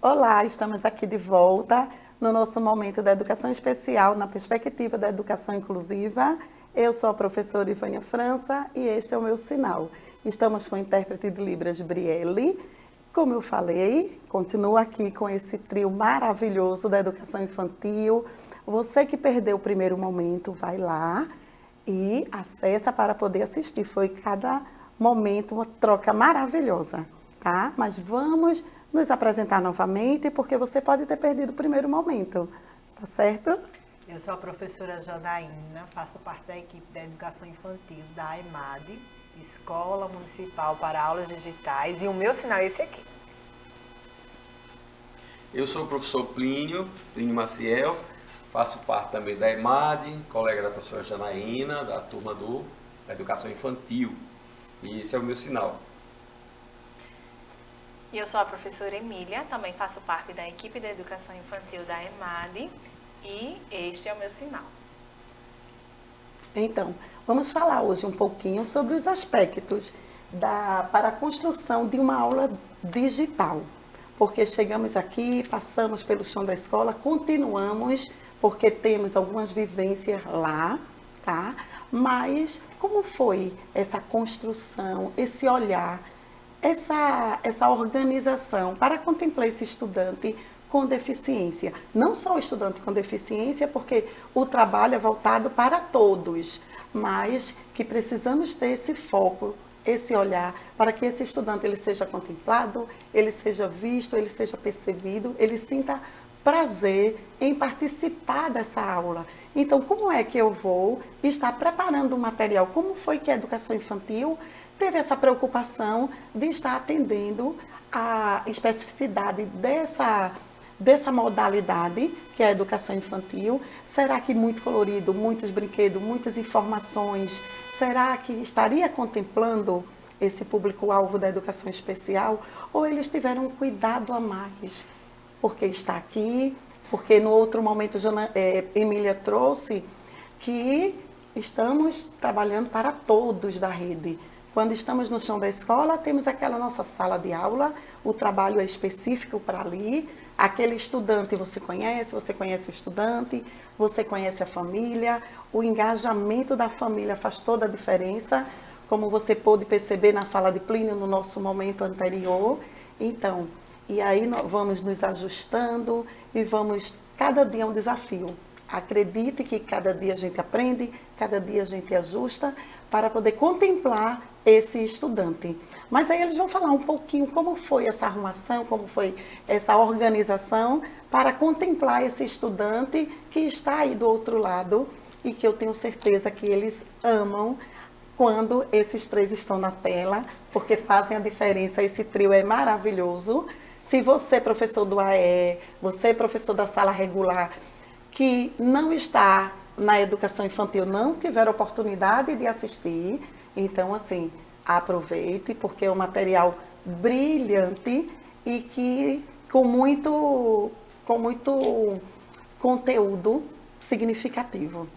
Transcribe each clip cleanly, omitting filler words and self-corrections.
Olá, estamos aqui de volta no nosso momento da educação especial, na perspectiva da educação inclusiva. Eu sou a professora Ivânia França e este é o meu sinal. Estamos com o intérprete de Libras, Brielle. Como eu falei, continuo aqui com esse trio maravilhoso da educação infantil. Você que perdeu o primeiro momento, vai lá e acessa para poder assistir. Foi cada momento uma troca maravilhosa, tá? Mas vamos nos apresentar novamente, porque você pode ter perdido o primeiro momento, tá certo? Eu sou a professora Janaína, faço parte da equipe da Educação Infantil da EMAD, Escola Municipal para Aulas Digitais, e o meu sinal é esse aqui. Eu sou o professor Plínio Maciel, faço parte também da EMAD, colega da professora Janaína, da turma da Educação Infantil, e esse é o meu sinal. E eu sou a professora Emília, também faço parte da equipe da Educação Infantil da EMAD e este é o meu sinal. Então, vamos falar hoje um pouquinho sobre os aspectos para a construção de uma aula digital. Porque chegamos aqui, passamos pelo chão da escola, continuamos, porque temos algumas vivências lá, tá? Mas como foi essa construção, esse olhar, essa organização para contemplar esse estudante com deficiência? Não só o estudante com deficiência, porque o trabalho é voltado para todos, mas que precisamos ter esse foco, esse olhar, para que esse estudante ele seja contemplado, ele seja visto, ele seja percebido, ele sinta prazer em participar dessa aula. Então, como é que eu vou estar preparando o material? Como foi que a educação infantil teve essa preocupação de estar atendendo a especificidade dessa modalidade, que é a educação infantil? Será que muito colorido, muitos brinquedos, muitas informações, será que estaria contemplando esse público-alvo da educação especial? Ou eles tiveram um cuidado a mais? Porque está aqui, porque no outro momento Emília trouxe que estamos trabalhando para todos da rede. Quando estamos no chão da escola, temos aquela nossa sala de aula, o trabalho é específico para ali, aquele estudante você conhece o estudante, você conhece a família, o engajamento da família faz toda a diferença, como você pôde perceber na fala de Plínio no nosso momento anterior. Então, e aí nós vamos nos ajustando e vamos, cada dia é um desafio. Acredite que cada dia a gente aprende, cada dia a gente ajusta para poder contemplar esse estudante. Mas aí eles vão falar um pouquinho como foi essa arrumação, como foi essa organização para contemplar esse estudante que está aí do outro lado e que eu tenho certeza que eles amam quando esses três estão na tela, porque fazem a diferença. Esse trio é maravilhoso. Se você, professor do AE, você, professor da sala regular, que não está na educação infantil, não tiver oportunidade de assistir, então, assim, aproveite, porque é um material brilhante e que com muito conteúdo significativo.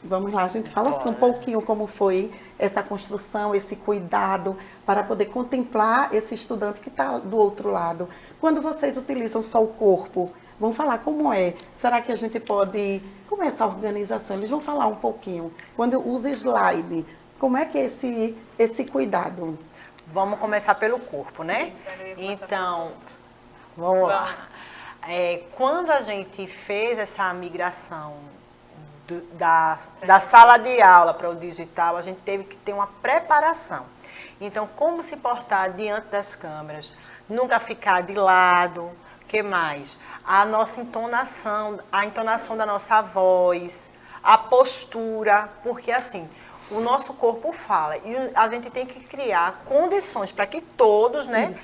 Vamos lá, a gente fala assim um pouquinho como foi essa construção, esse cuidado para poder contemplar esse estudante que está do outro lado. Quando vocês utilizam só o corpo, vão falar como é. Será que a gente pode... Como é essa organização? Eles vão falar um pouquinho. Quando usa slide, como é que é esse cuidado? Vamos começar pelo corpo, né? Então, vamos lá. Quando a gente fez essa migração da sala de aula para o digital, a gente teve que ter uma preparação. Então, como se portar diante das câmeras, nunca ficar de lado, o que mais? A nossa entonação, a entonação da nossa voz, a postura, porque assim, o nosso corpo fala e a gente tem que criar condições para que todos, né,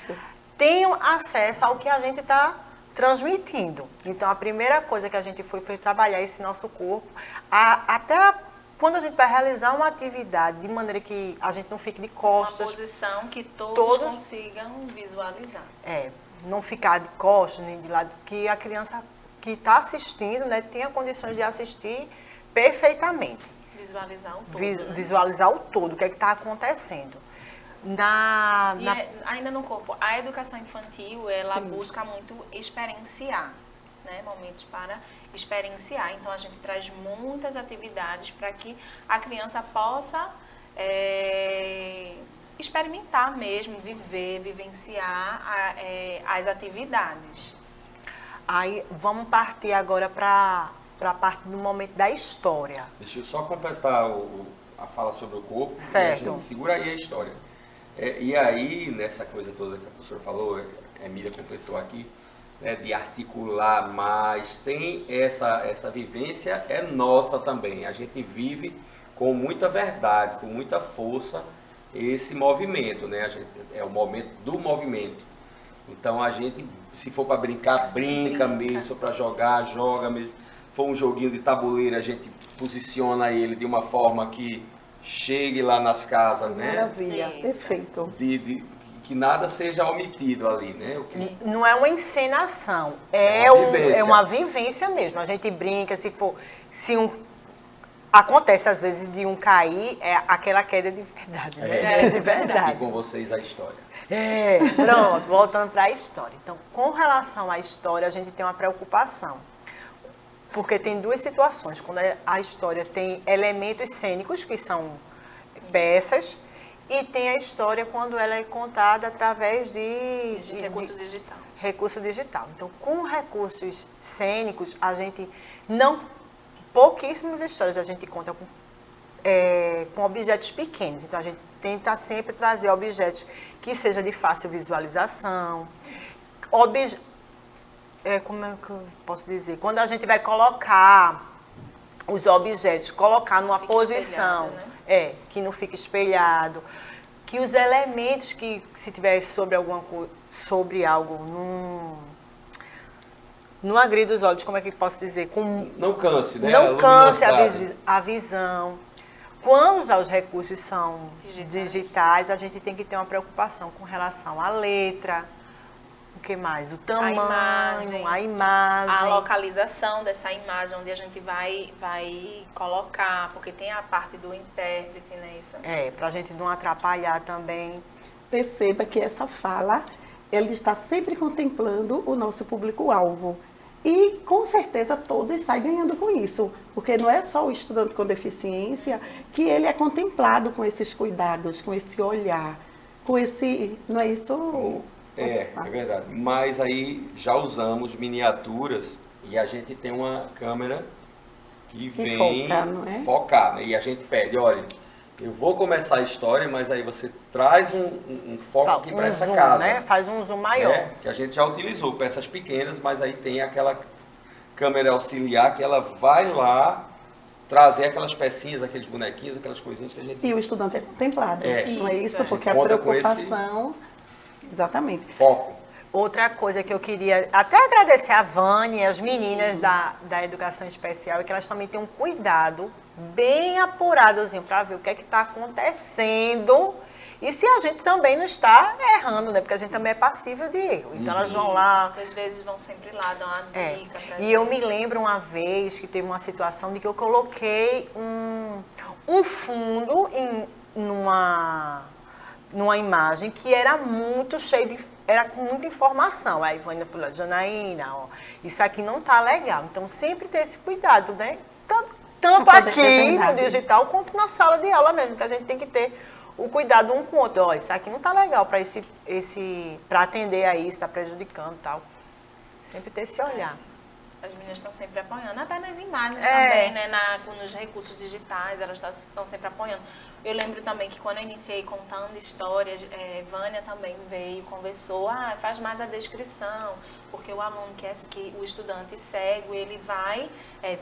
tenham acesso ao que a gente está transmitindo. Então, a primeira coisa que a gente foi trabalhar esse nosso corpo, até quando a gente vai realizar uma atividade, de maneira que a gente não fique de costas. Uma posição que todos consigam visualizar. Não ficar de costas, nem de lado, que a criança que está assistindo, né, tenha condições de assistir perfeitamente. Visualizar o todo. Visualizar o todo, o que é que está acontecendo. Ainda no corpo, a educação infantil, ela Sim. busca muito experienciar, né? Momentos para experienciar. Então, a gente traz muitas atividades para que a criança possa experimentar mesmo, vivenciar as atividades. Aí vamos partir agora para a parte do momento da história. Deixa eu só completar a fala sobre o corpo. Certo. E a gente segura aí a história. E aí, nessa coisa toda que a professora falou, a Emília completou aqui, né, de articular mais, tem essa vivência, é nossa também. A gente vive com muita verdade, com muita força, esse movimento, né? É o momento do movimento. Então a gente, se for para brincar, brinca mesmo, se for para jogar, joga mesmo. Se for um joguinho de tabuleiro, a gente posiciona ele de uma forma que chegue lá nas casas, né? Maravilha, Isso. perfeito. Que nada seja omitido ali, né? Não é uma encenação, É uma vivência. é uma vivência mesmo. A gente brinca, acontece às vezes de um cair, é aquela queda de verdade, né? De E verdade. com vocês a história. Pronto, voltando para a história. Então, com relação à história, a gente tem uma preocupação. Porque tem duas situações. Quando a história tem elementos cênicos, que são peças, e tem a história quando ela é contada através de recurso digital. recurso digital. Então, com recursos cênicos, a gente pouquíssimas histórias a gente conta com objetos pequenos. Então, a gente tenta sempre trazer objetos que seja de fácil visualização. Como é que eu posso dizer? Quando a gente vai colocar os objetos, colocar numa Fica posição, espelhado, né? que não fique espelhado, que os elementos que se tiver sobre algo não agrida os olhos, como é que eu posso dizer? Não canse, né? Não canse luminosidade. a visão. Quando já os recursos são digitais, a gente tem que ter uma preocupação com relação à letra, o que mais? O tamanho, a imagem. A localização dessa imagem, onde a gente vai colocar, porque tem a parte do intérprete, né? Isso. Para a gente não atrapalhar também. Perceba que essa fala, ele está sempre contemplando o nosso público-alvo. E, com certeza, todos saem ganhando com isso. Porque não é só o estudante com deficiência que ele é contemplado com esses cuidados, com esse olhar, com esse... Não é isso? É verdade. Mas aí já usamos miniaturas e a gente tem uma câmera que vem foca, não é? focar, né? E a gente pede, olha, eu vou começar a história, mas aí você traz um foco aqui para essa zoom, casa. né? Faz um zoom maior. Que a gente já utilizou peças pequenas, mas aí tem aquela câmera auxiliar que ela vai lá trazer aquelas pecinhas, aqueles bonequinhos, aquelas coisinhas que a gente... E o estudante é contemplado. Não é isso? Isso, Porque a conta com preocupação... Exatamente. Foco. Outra coisa que eu queria até agradecer a Vânia e as meninas da educação especial é que elas também têm um cuidado bem apuradozinho para ver o que é que está acontecendo e se a gente também não está errando, né? Porque a gente também é passível de erro. Então elas vão lá... Às vezes vão sempre lá, dão uma dica pra E gente. eu me lembro uma vez que teve uma situação de que eu coloquei um fundo numa imagem que era muito cheio era com muita informação. Aí a Ivânia falou, Janaína, ó, isso aqui não tá legal. Então sempre ter esse cuidado, né? Tanto aqui no digital quanto na sala de aula mesmo, que a gente tem que ter o cuidado um com o outro. Ó, isso aqui não tá legal para para atender a isso, está prejudicando e tal. Sempre ter esse olhar. As meninas estão sempre apoiando, até nas imagens também, né? Nos recursos digitais, elas estão sempre apoiando. Eu lembro também que quando eu iniciei contando histórias, Vânia também veio, conversou, faz mais a descrição, porque o aluno que o estudante cego, ele vai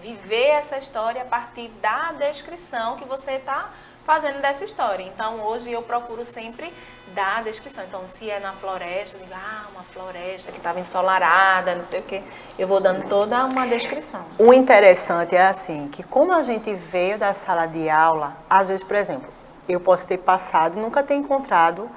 viver essa história a partir da descrição que você está fazendo dessa história. Então, hoje eu procuro sempre dar a descrição. Então, se é na floresta, eu digo, uma floresta que estava ensolarada, não sei o quê. Eu vou dando toda uma descrição. O interessante é assim, que como a gente veio da sala de aula, às vezes, por exemplo, eu posso ter passado, nunca ter encontrado,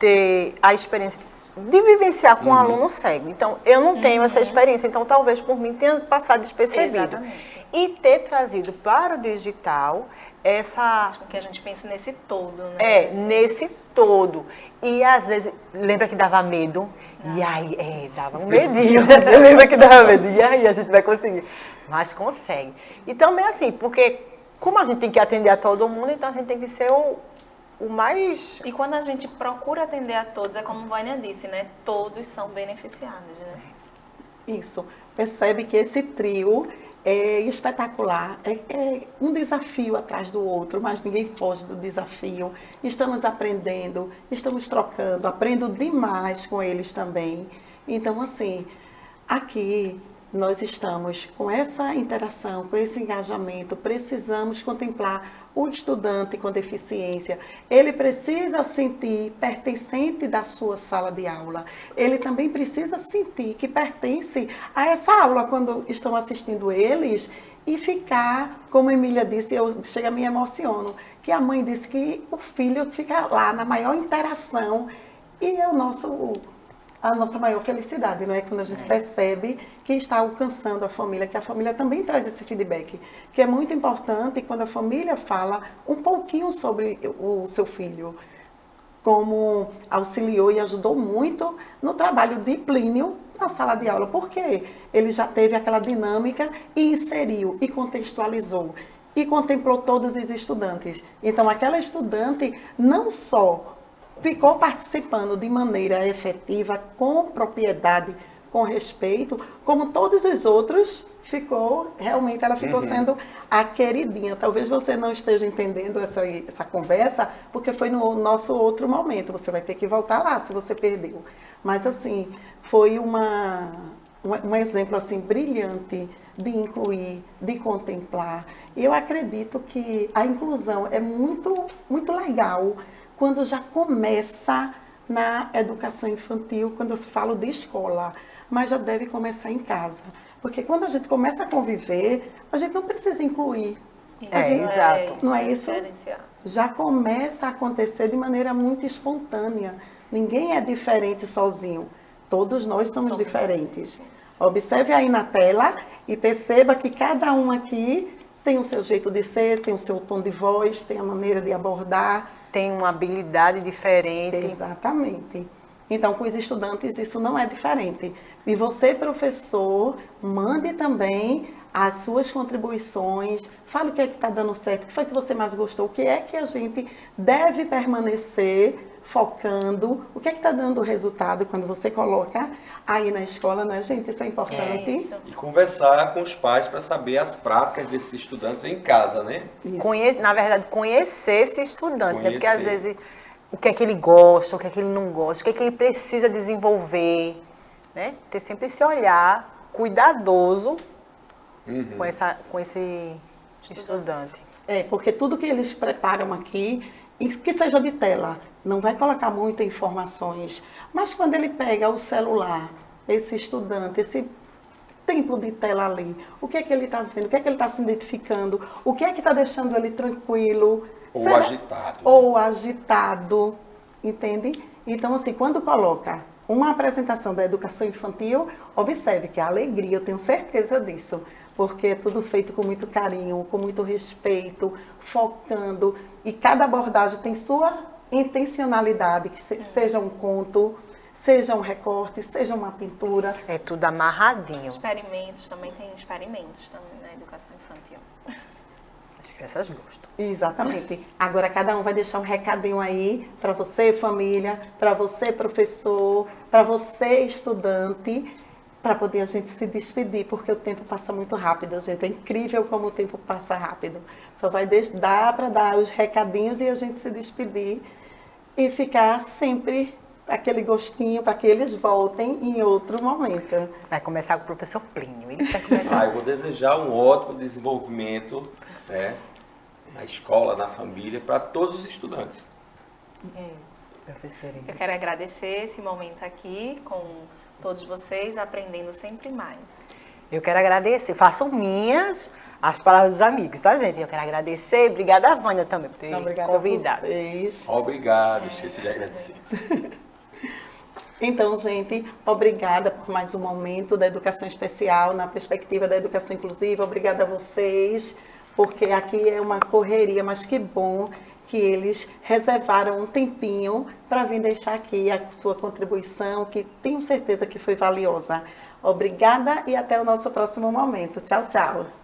ter a experiência de vivenciar com um aluno cego. Então, eu não tenho essa experiência. Então, talvez por mim tenha passado despercebido. Exatamente. e ter trazido para o digital essa... Acho que a gente pense nesse todo, né? nesse todo. E às vezes, lembra que dava medo? Não. E aí, dava um medinho. Lembra que dava medo? E aí, a gente vai conseguir. Mas consegue. E também assim, porque como a gente tem que atender a todo mundo, então a gente tem que ser o mais... E quando a gente procura atender a todos, é como Vânia disse, né? Todos são beneficiados, né? Isso. Percebe que esse trio é espetacular, é um desafio atrás do outro, mas ninguém foge do desafio. Estamos aprendendo, estamos trocando, aprendo demais com eles também. Então, assim, aqui nós estamos com essa interação, com esse engajamento, precisamos contemplar o estudante com deficiência. Ele precisa sentir pertencente da sua sala de aula. Ele também precisa sentir que pertence a essa aula quando estão assistindo eles e ficar, como a Emília disse, chega a me emociono, que a mãe disse que o filho fica lá na maior interação e é a nossa maior felicidade, não é? Quando a gente percebe que está alcançando a família, que a família também traz esse feedback, que é muito importante quando a família fala um pouquinho sobre o seu filho, como auxiliou e ajudou muito no trabalho de Plínio na sala de aula, porque ele já teve aquela dinâmica e inseriu e contextualizou e contemplou todos os estudantes. Então, aquela estudante não só ficou participando de maneira efetiva, com propriedade, com respeito, como todos os outros, ela ficou sendo a queridinha. Talvez você não esteja entendendo essa conversa, porque foi no nosso outro momento. Você vai ter que voltar lá, se você perdeu. Mas, assim, foi um exemplo, assim, brilhante de incluir, de contemplar. E eu acredito que a inclusão é muito, muito legal quando já começa na educação infantil, quando eu falo de escola, mas já deve começar em casa. Porque quando a gente começa a conviver, a gente não precisa incluir. Exato. Não é isso? Já começa a acontecer de maneira muito espontânea. Ninguém é diferente sozinho. Todos nós somos diferentes. Observe aí na tela e perceba que cada um aqui tem o seu jeito de ser, tem o seu tom de voz, tem a maneira de abordar. Tem uma habilidade diferente. Exatamente. Então, com os estudantes, isso não é diferente. E você, professor, mande também as suas contribuições, fale o que é que está dando certo, o que foi que você mais gostou, o que é que a gente deve permanecer focando, o que é que está dando resultado quando você coloca aí na escola, né, gente? Isso é importante. Isso. E conversar com os pais para saber as práticas desses estudantes em casa, né? Na verdade, conhecer esse estudante, né? Porque às vezes o que é que ele gosta, o que é que ele não gosta, o que é que ele precisa desenvolver, né? Ter sempre esse olhar cuidadoso com esse estudante. Porque tudo que eles preparam aqui, que seja de tela, não vai colocar muitas informações, mas quando ele pega o celular, esse estudante, esse tempo de tela ali, o que é que ele está vendo, o que é que ele está se identificando, o que é que está deixando ele tranquilo. Ou agitado. Ou agitado, entende? Então, assim, quando coloca uma apresentação da educação infantil, observe que a alegria, eu tenho certeza disso, porque é tudo feito com muito carinho, com muito respeito, focando, e cada abordagem tem sua intencionalidade, que seja um conto, seja um recorte, seja uma pintura. É tudo amarradinho. Experimentos, também tem experimentos também na educação infantil. As crianças gostam. Exatamente. Agora cada um vai deixar um recadinho aí para você, família, para você, professor, para você, estudante, para poder a gente se despedir, porque o tempo passa muito rápido, gente. É incrível como o tempo passa rápido. Só vai dar para dar os recadinhos e a gente se despedir e ficar sempre aquele gostinho para que eles voltem em outro momento. Vai começar com o professor Plínio. Ele vai começar. Eu vou desejar um ótimo desenvolvimento, né, na escola, na família, para todos os estudantes. Eu quero agradecer esse momento aqui com todos vocês, aprendendo sempre mais. Eu quero agradecer, façam minhas as palavras dos amigos, tá, gente? Eu quero agradecer, obrigada a Vânia também por ter convidado. A vocês. Obrigado, esqueci de agradecer. Então, gente, obrigada por mais um momento da educação especial, na perspectiva da educação inclusiva. Obrigada a vocês, porque aqui é uma correria, mas que bom que eles reservaram um tempinho para vir deixar aqui a sua contribuição, que tenho certeza que foi valiosa. Obrigada e até o nosso próximo momento. Tchau, tchau.